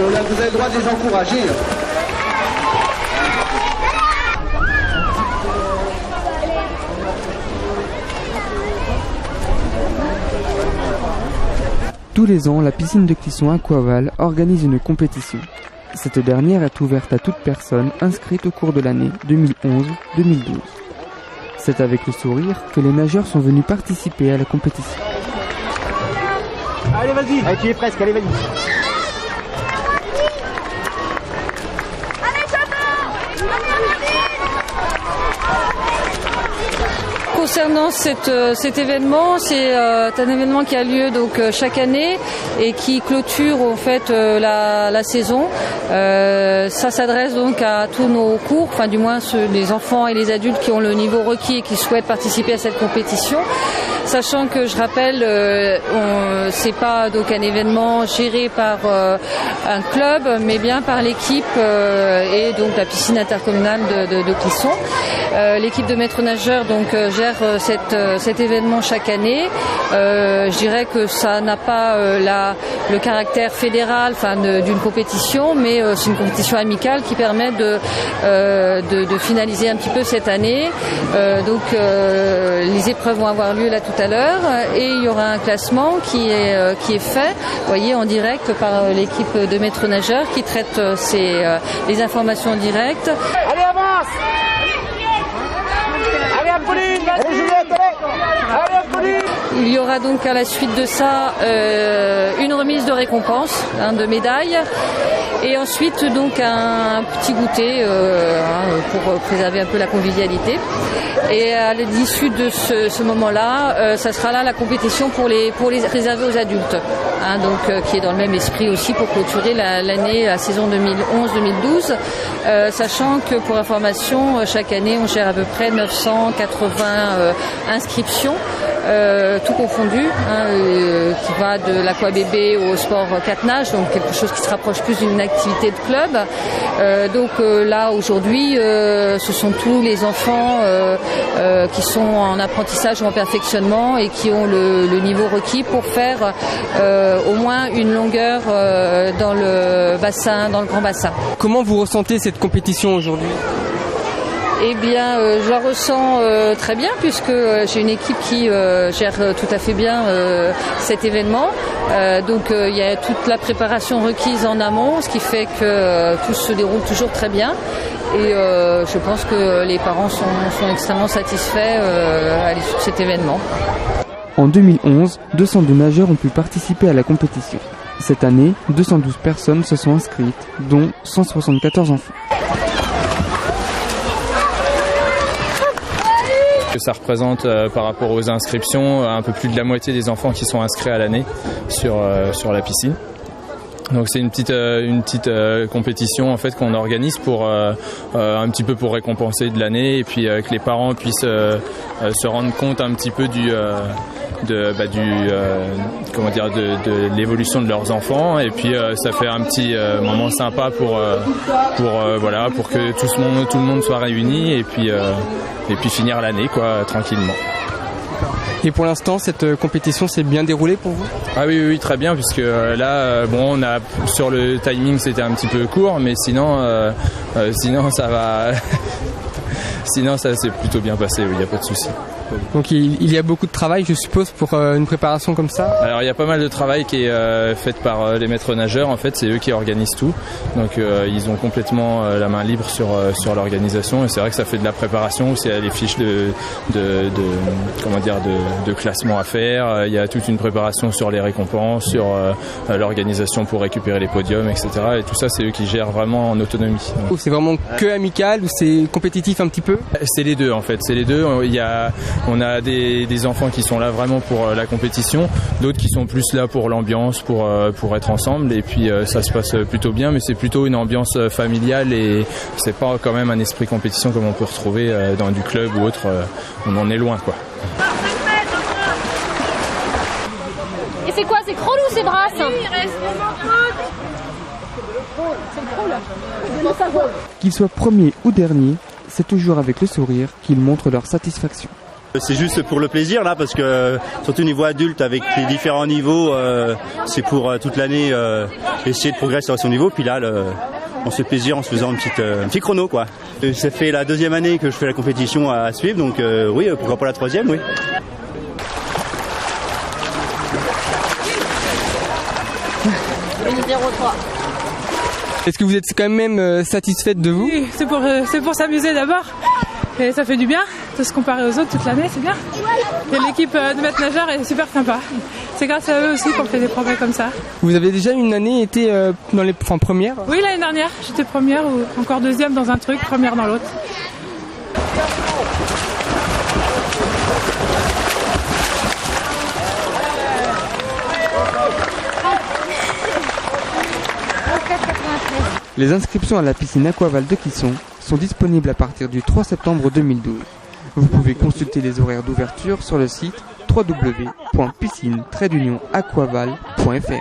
là, vous avez le droit de les encourager. Tous les ans, la piscine de Clisson Aquaval organise une compétition. Cette dernière est ouverte à toute personne inscrite au cours de l'année 2011-2012. C'est avec le sourire que les nageurs sont venus participer à la compétition. Allez, vas-y. Allez, tu es presque, allez, vas-y. Concernant cet événement, c'est un événement qui a lieu donc chaque année et qui clôture en fait la saison. Ça s'adresse donc à tous nos cours, enfin du moins les enfants et les adultes qui ont le niveau requis et qui souhaitent participer à cette compétition. Sachant que je rappelle, c'est pas donc un événement géré par un club, mais bien par l'équipe et donc la piscine intercommunale de Clisson. L'équipe de maîtres nageurs donc gère cet événement chaque année. Je dirais que ça n'a pas le caractère fédéral, enfin d'une compétition, mais c'est une compétition amicale qui permet de finaliser un petit peu cette année. Donc les épreuves vont avoir lieu là tout à l'heure et il y aura un classement qui est fait, vous voyez, en direct par l'équipe de maîtres nageurs qui traite les informations en direct. Allez, avance. Allez, Apolline. Allez, Juliette, allez, Apolline. Il y aura donc à la suite de ça une remise de récompense, de médailles, et ensuite donc un petit goûter pour préserver un peu la convivialité. Et à l'issue de ce moment-là, ça sera là la compétition pour les réserver aux adultes, donc qui est dans le même esprit aussi pour clôturer la saison 2011-2012, sachant que pour information, chaque année on gère à peu près 980 inscriptions. Tout confondu, qui va de l'aquabébé au sport 4 nage, donc quelque chose qui se rapproche plus d'une activité de club. Donc là aujourd'hui, ce sont tous les enfants qui sont en apprentissage ou en perfectionnement et qui ont le niveau requis pour faire au moins une longueur dans le bassin, dans le grand bassin. Comment vous ressentez cette compétition aujourd'hui ? Eh bien, je la ressens très bien puisque j'ai une équipe qui gère tout à fait bien cet événement. Donc, il y a toute la préparation requise en amont, ce qui fait que tout se déroule toujours très bien. Et je pense que les parents sont extrêmement satisfaits à l'issue de cet événement. En 2011, 202 nageurs ont pu participer à la compétition. Cette année, 212 personnes se sont inscrites, dont 174 enfants. Que ça représente par rapport aux inscriptions un peu plus de la moitié des enfants qui sont inscrits à l'année sur la piscine. Donc c'est une petite compétition en fait qu'on organise pour un petit peu pour récompenser de l'année et puis que les parents puissent se rendre compte un petit peu de l'évolution de leurs enfants et puis ça fait un petit moment sympa pour que tout le monde soit réuni et puis finir l'année tranquillement. Et pour l'instant, cette compétition s'est bien déroulée pour vous ? Ah oui, très bien, puisque là, on a sur le timing, c'était un petit peu court, mais sinon ça va. Sinon, ça s'est plutôt bien passé, il n'y a pas de souci. Donc il y a beaucoup de travail, je suppose, pour une préparation comme ça ? Alors il y a pas mal de travail qui est fait par les maîtres nageurs, en fait, c'est eux qui organisent tout. Donc ils ont complètement la main libre sur l'organisation et c'est vrai que ça fait de la préparation, c'est les fiches de classement à faire, il y a toute une préparation sur les récompenses, sur l'organisation pour récupérer les podiums, etc. Et tout ça, c'est eux qui gèrent vraiment en autonomie. Donc, c'est vraiment que amical ou c'est compétitif un petit peu ? C'est les deux en fait, c'est les deux. On a des enfants qui sont là vraiment pour la compétition, d'autres qui sont plus là pour l'ambiance, pour être ensemble et puis ça se passe plutôt bien, mais c'est plutôt une ambiance familiale et c'est pas quand même un esprit compétition comme on peut retrouver dans du club ou autre, on en est loin quoi. Et c'est quoi, c'est crawl ou c'est brasse ? Qu'ils soient premiers ou derniers, c'est toujours avec le sourire qu'ils montrent leur satisfaction. C'est juste pour le plaisir là, parce que surtout niveau adulte avec les différents niveaux, c'est pour toute l'année essayer de progresser à son niveau. Puis là, on se fait plaisir en se faisant un petit chrono quoi. Ça fait la 2e année que je fais la compétition à suivre, donc oui, pourquoi pas la 3e, oui. Est-ce que vous êtes quand même satisfaite de vous? Oui, c'est pour s'amuser d'abord. Et ça fait du bien de se comparer aux autres toute l'année, c'est bien. Et l'équipe de maîtres nageurs est super sympa. C'est grâce à eux aussi qu'on fait des progrès comme ça. Vous avez déjà une année été dans les premières? Oui, l'année dernière, j'étais première ou encore 2e dans un truc, première dans l'autre. Les inscriptions à la piscine Aquaval de Clisson sont disponibles à partir du 3 septembre 2012. Vous pouvez consulter les horaires d'ouverture sur le site www.piscine-aquaval.fr.